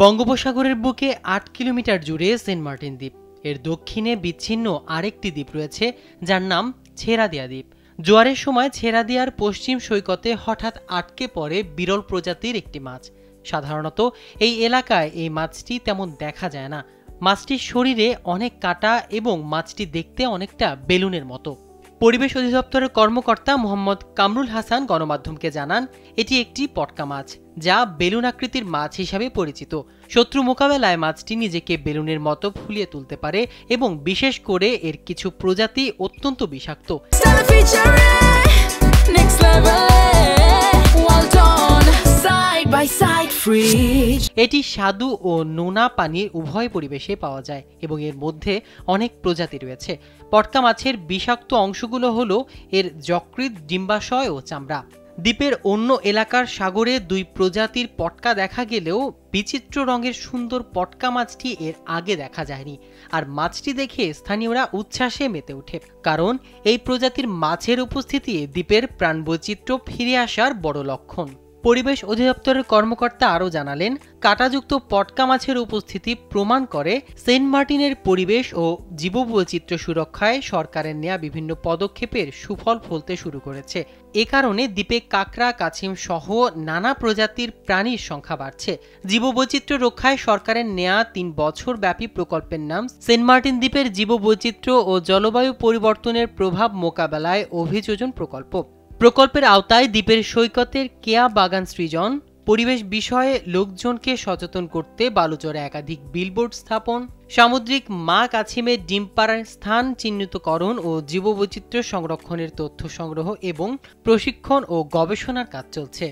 বঙ্গোপসাগরের বুকে ৮ কিলোমিটার জুড়ে সেন্ট মার্টিন দ্বীপ। এর দক্ষিণে বিচ্ছিন্ন আরেকটি দ্বীপ রয়েছে যার নাম ছেড়াদিয়া দ্বীপ। জোয়ারের সময় ছেড়াদিয়ার পশ্চিম সৈকতে হঠাৎ আটকে পড়ে বিরল প্রজাতির একটি মাছ। সাধারণত এই এলাকায় এই মাছটি তেমন দেখা যায় না। মাছটির শরীরে অনেক কাঁটা এবং মাছটি দেখতে অনেকটা বেলুনের মতো। পরিবেশ অধিদপ্তরের কর্মকর্তা মোহাম্মদ কামরুল হাসান গণমাধ্যমকে জানান, এটি একটি পটকা মাছ যা বেলুন আকৃতির মাছ হিসাবে পরিচিত। শত্রু মোকাবেলায় মাছটি নিজেকে বেলুনের মতো ফুলিয়ে তুলতে পারে এবং বিশেষ করে এর কিছু প্রজাতি অত্যন্ত বিষাক্ত। এটি স্বাদু ও নোনা পানির উভয় পরিবেশে পাওয়া যায় এবং এর মধ্যে অনেক প্রজাতি রয়েছে। পটকা মাছের বিষাক্ত অংশগুলো হলো এর যকৃৎ, ডিম্বাশয় ও চামড়া। দ্বীপের অন্য এলাকার সাগরে দুই প্রজাতির পটকা দেখা গেলেও বিচিত্র রঙের সুন্দর পটকা মাছটি এর আগে দেখা যায়নি। আর মাছটি দেখে স্থানীয়রা উচ্ছ্বাসে মেতে ওঠে, কারণ এই প্রজাতির মাছের উপস্থিতি দ্বীপের প্রাণবৈচিত্র্য ফিরে আসার বড় লক্ষণ। পরিবেশ অধিদপ্তরের কর্মকর্তা আরও জানালেন, কাঁটাযুক্ত পটকা মাছের উপস্থিতি প্রমাণ করে সেন্ট মার্টিনের পরিবেশ ও জীববৈচিত্র্য সুরক্ষায় সরকারের নেয়া বিভিন্ন পদক্ষেপের সুফল ফলতে শুরু করেছে। এ কারণে দ্বীপে কাঁকড়া, কাছিম সহ নানা প্রজাতির প্রাণীর সংখ্যা বাড়ছে। জীববৈচিত্র্য রক্ষায় সরকারের নেয়া ৩ বছর ব্যাপী প্রকল্পের নাম সেন্ট মার্টিন দ্বীপের জীববৈচিত্র্য ও জলবায়ু পরিবর্তনের প্রভাব মোকাবেলায় অভিযোজন প্রকল্প। প্রকল্পের আওতায় দ্বীপের সৈকতের কেয়া বাগান সৃজন, পরিবেশ বিষয়ে লোকজনকে সচেতন করতে বালুচরে একাধিক বিলবোর্ড স্থাপন, সামুদ্রিক মা কাছিমের ডিম পাড়ার স্থান চিহ্নিতকরণ ও জীববৈচিত্র্য সংরক্ষণের তথ্য সংগ্রহ এবং প্রশিক্ষণ ও গবেষণার কাজ চলছে।